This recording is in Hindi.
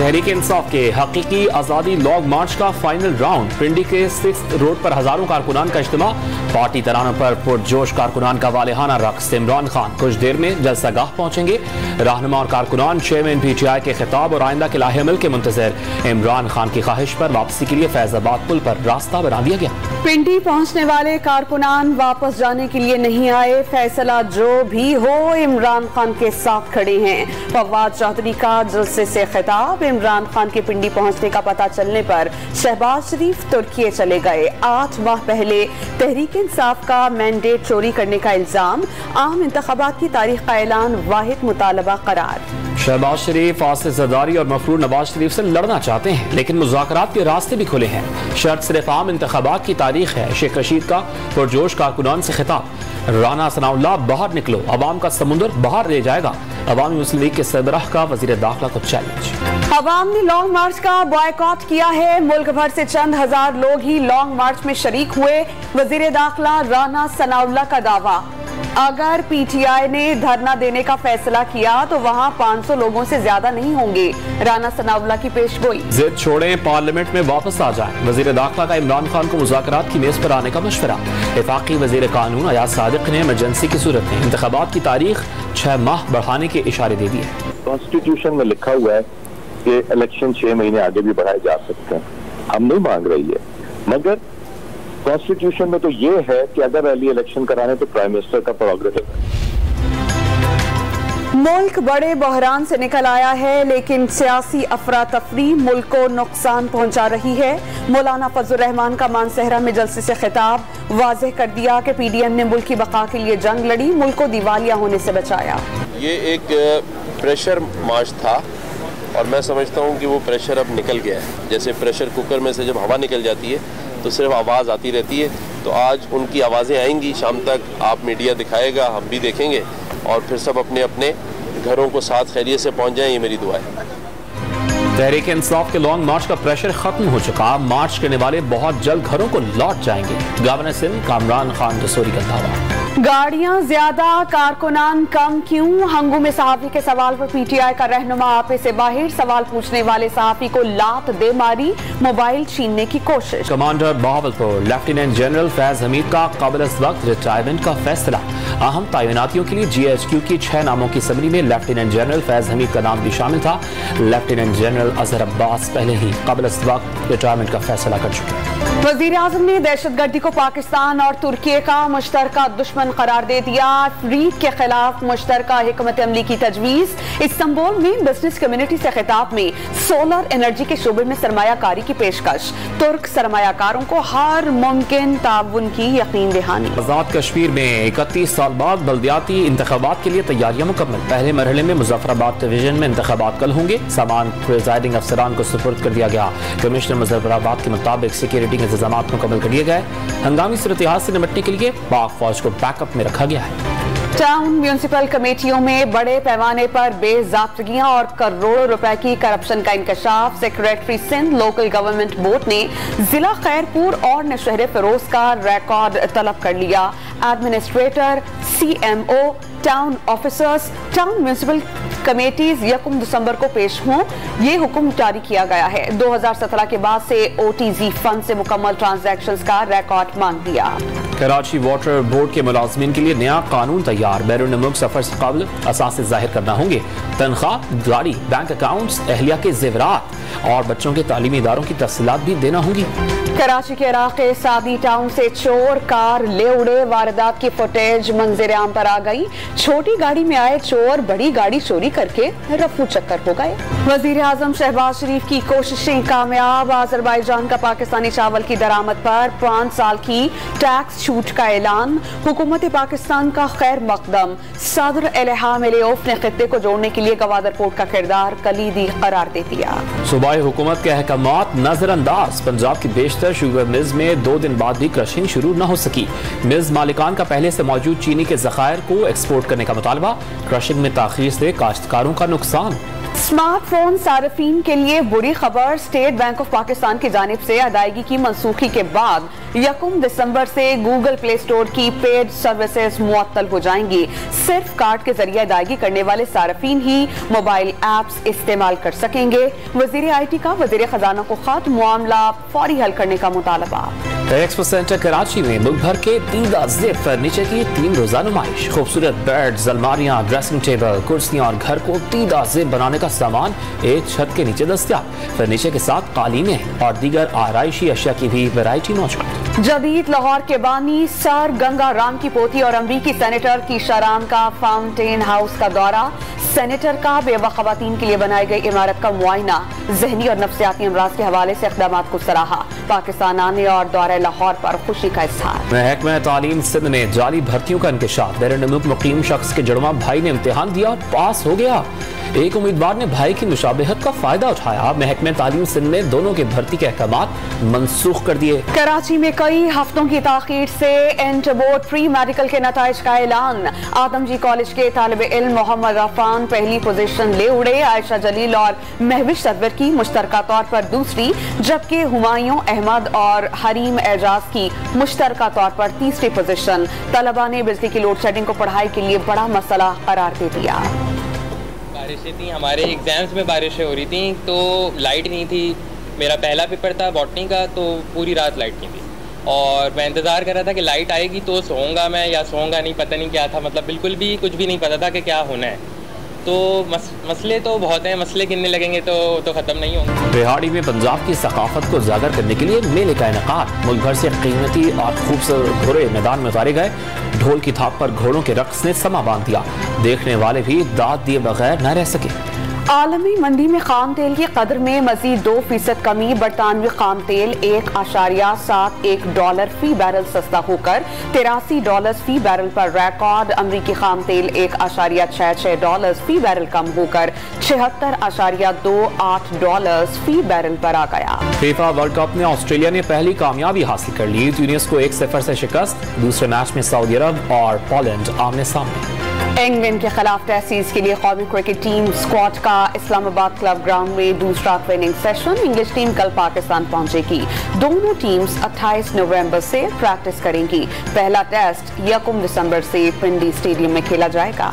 तहरीक इंसाफ के हकीकी आज़ादी लॉन्ग मार्च का फाइनल राउंड। पिंडी के 6th रोड पर हजारों कारकुनान का इज्तिमा। पार्टी तरानों पर पुरजोश कारकुनान का वालेहाना रक्स। इमरान खान कुछ देर में जलसागाह पहुंचेंगे। रहनुमा और कारकुनान चेयरमैन PTI के खिताब और आइंदा के लाहे-अमल के मुंतज़िर। इमरान खान की ख्वाहिश पर वापसी के लिए फैजाबाद पुल पर रास्ता बना दिया गया। पिंडी पहुंचने वाले कारकुनान वापस जाने के लिए नहीं आए। फैसला जो भी हो, इमरान खान के साथ खड़े हैं। फवाद चौधरी का जलसे से खिताब। इमरान खान के पिंडी पहुंचने का पता चलने पर शहबाज शरीफ तुर्की चले गए। 8 माह पहले तहरीक इंसाफ का मैंडेट चोरी करने का इल्जाम। आम इंतखाबात की तारीख का ऐलान, वाहिद मुतालबा करार। शहबाज शरीफ आसिफ जरदारी और मफरूर नवाज शरीफ से लड़ना चाहते हैं, लेकिन मुज़ाकरात के रास्ते भी खुले हैं। शर्त सिर्फ आम इंतखाबात की तारीख है। शेख रशीद का पुरजोश कारकुनान से खिताब। राना सनाउल्लाह बाहर निकलो, अवाम का समुंदर बाहर ले जाएगा। अवामी मुस्लिम लीग के सरबराह का वजीर दाखिला को चैलेंज। अवाम ने लॉन्ग मार्च का बॉयकॉट किया है। मुल्क भर से चंद हजार लोग ही लॉन्ग मार्च में शरीक हुए। वजीर दाखिला राना सनाउल्लाह का दावा, अगर PTI ने धरना देने का फैसला किया तो वहां 500 लोगों से ज्यादा नहीं होंगे। राना सनाउल्लाह की पेशगोई। जिद छोड़ें, पार्लियामेंट में वापस आ जाएं। वजीर दाखिला का इमरान खान को मुज़ाकरात की मेज पर आने का मशवरा। वफाकी वजीर कानून अयाज सादिक ने इमरजेंसी की सूरत में इंतखाबात की तारीख 6 माह बढ़ाने के इशारे दे दिए। कॉन्स्टिट्यूशन में लिखा हुआ है कि इलेक्शन 6 महीने आगे भी बढ़ाए जा सकते हैं। हम नहीं मांग रही है, मगर कॉन्स्टिट्यूशन में तो ये है कि अगर अर्ली इलेक्शन कराने तो प्राइम मिनिस्टर का प्रोग्रेटिव है। मुल्क बड़े बहरान से निकल आया है, लेकिन सियासी अफरा तफरी मुल्क को नुकसान पहुंचा रही है। मौलाना फजल रहमान का मानसहरा में जलसे से खिताब। वाज़ेह कर दिया कि PDM ने मुल्क की बका के लिए जंग लड़ी, मुल्क को दिवालिया होने से बचाया। ये एक प्रेशर मार्च था और मैं समझता हूँ कि वो प्रेशर अब निकल गया है। जैसे प्रेशर कुकर में से जब हवा निकल जाती है तो सिर्फ आवाज़ आती रहती है, तो आज उनकी आवाज़ें आएंगी। शाम तक आप मीडिया दिखाएगा, हम भी देखेंगे और फिर सब अपने अपने घरों को साथ खैरियत से पहुंच जाएं, ये मेरी दुआ है। तहरीक इंसाफ के लॉन्ग मार्च का प्रेशर खत्म हो चुका। मार्च करने वाले बहुत जल्द घरों को लौट जाएंगे। गवर्नर सिंध कामरान खान रसूरी का दावा। गाड़ियां ज्यादा, कारकुनान कम क्यों? हंगू में सहाफी के सवाल पर PTI का रहनुमा आपे से बाहर। सवाल पूछने वाले सहाफी को लात दे मारी, मोबाइल छीनने की कोशिश। Commander Bahawalpur lieutenant general Faiz Hamid का काबिल वक्त रिटायरमेंट का फैसला। अहम तैनातियों के लिए GHQ की 6 नामों की समरी में लेफ्टिनेंट जनरल फैज हमीद का नाम भी शामिल था। लेफ्टिनेंट जनरल अजहर अब्बास पहले ही काबिल वक्त रिटायरमेंट का फैसला कर चुके हैं। वजीर आजम ने दहशतगर्दी को पाकिस्तान और तुर्की का मुश्तरका दुश्मन करार दे दिया। अफरीद के खिलाफ मुश्तरका हिकमत अमली की तजवीज। इस्तांबुल में बिजनेस कम्युनिटी से खिताब में सोलर एनर्जी के शोबे में सरमायाकारी की पेशकश। तुर्क सरमायाकारों को हर मुमकिन ताउन की यकीन दहानी। आजाद कश्मीर में 31 साल बाद बल्दियाती इंतखाबात के लिए तैयारियां मुकम्मल। पहले मरहले में मुजफ्फराबाद डिवीजन में इंतखाबात कल होंगे। सामान प्रिजाइडिंग अफसरान को सुपुर्द कर दिया गया। कमिश्नर मुजफ्फराबाद के मुताबिक सिक्योरिटी के इंतजाम मुकम्मल कर दिए गए। हंगामी सूरत-ए-हाल से निपटने के लिए पाक फौज को बैकअप में रखा गया है। टाउन म्यूनिसिपल कमेटियों में बड़े पैमाने पर बेज़ाब्तगियां और करोड़ों रुपए की करप्शन का इंकशाफ। Secretary Sindh local government board ने जिला खैरपुर और नौशहरे फिरोज का रिकॉर्ड तलब कर लिया। Administrator, CMO, town officers, town municipal committees 1 दिसंबर को पेश हों, ये हुक्म जारी किया गया है। 2017 के बाद से OTZ फंड से मुकम्मल ट्रांजैक्शंस का रिकॉर्ड मांग दिया। कराची वाटर बोर्ड के मुलाजमीन के लिए नया कानून तैयार। बैरून मुल्क सफर से कबल असासे जाहिर करना होंगे। तनख्वाह, गाड़ी, बैंक अकाउंट्स, अहलिया के जेवरात और बच्चों के तालीमी इदारों की तफसीलात भी देना होंगी। कराची के इलाके सादी टाउन से चोर कार ले उड़े। वारदात की फुटेज मंजर आम पर आ गई। छोटी गाड़ी में आए चोर बड़ी गाड़ी चोरी करके रफू चक्कर हो गए। वजीर आजम शहबाज शरीफ की कोशिशें कामयाब। अजरबैजान का पाकिस्तानी चावल की दरामद पर 5 साल की टैक्स छूट का ऐलान। हुकूमत पाकिस्तान का खैर मकदम। सदर इल्हाम अलीयौफ ने खित्ते को जोड़ने के लिए गवादर पोर्ट का किरदार कलीदी करार दे दिया। सूबाई हुकूमत के अहकामात नजरअंदाज। पंजाब की बेशतर शुगर मिल्स में 2 दिन बाद भी क्रशिंग शुरू न हो सकी। मिल्स मालिकान का पहले से मौजूद चीनी के जखायर को एक्सपोर्ट करने का मुतालबा। क्रशिंग में ताखीर से काश्तकारों का नुकसान। स्मार्टफोन सार्फिन के लिए बुरी खबर। स्टेट बैंक ऑफ पाकिस्तान की जानिब से अदायगी की मनसूखी के बाद 1 दिसंबर से गूगल प्ले स्टोर की पेड सर्विसेज मुअत्तल हो जाएंगी। सिर्फ कार्ड के जरिए अदायगी करने वाले सार्फिन ही मोबाइल एप्स इस्तेमाल कर सकेंगे। वजीर IT का वजीर खजाना को खत, मामला फौरी हल करने का मुतालबा। एक्सपो सेंटर कराची में मुल्क भर के 3 फर्नीचर की 3 रोजा नुमाइश। खूबसूरत बेड्स, अलमारियां, ड्रेसिंग टेबल, कुर्सियां और घर को 3 बनाने का सामान एक छत के नीचे दस्तयाब। फर्नीचर के साथ कालीनें और दीगर आराइशी अशिया की भी वैरायटी मौजूद। जदीद लाहौर के बानी सर गंगा राम की पोती और अमरीकी सेनेटर की शाराम का फाउंटेन हाउस का दौरा। सेनेटर का बेवा खवातीन के लिए बनाई गई इमारत का मुआयना। जहनी और नफ्सियाती अमराज के हवाले से इक़दामात को सराहा। पाकिस्तान आने और दौरे लाहौर पर खुशी का इज़हार। महकमा तालीम सिंध में जाली भर्तियों का इंकशाफ। बैरून मुकीम शख्स के जुड़वा भाई ने इम्तिहान दिया, पास हो गया। एक उम्मीदवार ने भाई की मुशाबहत का फायदा उठाया। महकमा तालीम सिंध ने दोनों के भर्ती के अहकामात मनसूख कर दिए। कराची में कई हफ्तों की ताखीर से इंटर बोर्ड प्री मेडिकल के नताइज का ऐलान। आदमजी कॉलेज के तालिब इल्म मोहम्मद रफान पहली पोजीशन ले उड़े। आयशा जलील और महविश सदवर की मुश्तरका तौर पर दूसरी, जबकि हुमायूं अहमद और हरीम एजाज की मुश्तरका तौर पर तीसरी पोजीशन। तलबा ने बिजली की लोड शेडिंग को पढ़ाई के लिए बड़ा मसला करार दे दिया। बारिशें थी, हमारे एग्जाम्स में बारिशें हो रही थी, तो लाइट नहीं थी। मेरा पहला पेपर था बॉटनी का, तो पूरी रात लाइट नहीं थी और मैं इंतज़ार कर रहा था कि लाइट आएगी तो सोऊंगा मैं या सोऊंगा नहीं, पता नहीं क्या था। मतलब बिल्कुल भी कुछ भी नहीं पता था कि क्या होना है। तो मसले तो बहुत हैं, मसले गिनने लगेंगे तो ख़त्म नहीं होंगे। रिहाड़ी में पंजाब की सकाफत को उजागर करने के लिए मेले का इनेकाद। मुल्क भर से कीमती और खूबसूरत घोड़े मैदान में उतारे गए। ढोल की थाप पर घोड़ों के रक्स ने समा बांध दिया। देखने वाले भी दाद दिए बगैर न रह सके। आलमी मंडी में खाम तेल की कदर में मजीद 2% कमी। बरतानवी खाम तेल $1.71 फी बैरल सस्ता होकर $83 फी बैरल पर रिकॉर्ड। अमरीकी खाम तेल $1.66 फी बैरल कम होकर $76.28 फी बैरल पर आ गया। फीफा वर्ल्ड कप में ऑस्ट्रेलिया ने पहली कामयाबी हासिल कर ली। ट्यूनिस को 1-0 से शिकस्त। दूसरे मैच में सऊदी अरब और पोलैंड आमने सामने। इंग्लैंड के खिलाफ टेस्ट सीरीज के लिए कौमी क्रिकेट टीम स्क्वाड का इस्लामाबाद क्लब ग्राउंड में दूसरा ट्रेनिंग सेशन। इंग्लिश टीम कल पाकिस्तान पहुंचेगी। दोनों टीम्स 28 नवंबर से प्रैक्टिस करेंगी। पहला टेस्ट 1 दिसंबर से पिंडी स्टेडियम में खेला जाएगा।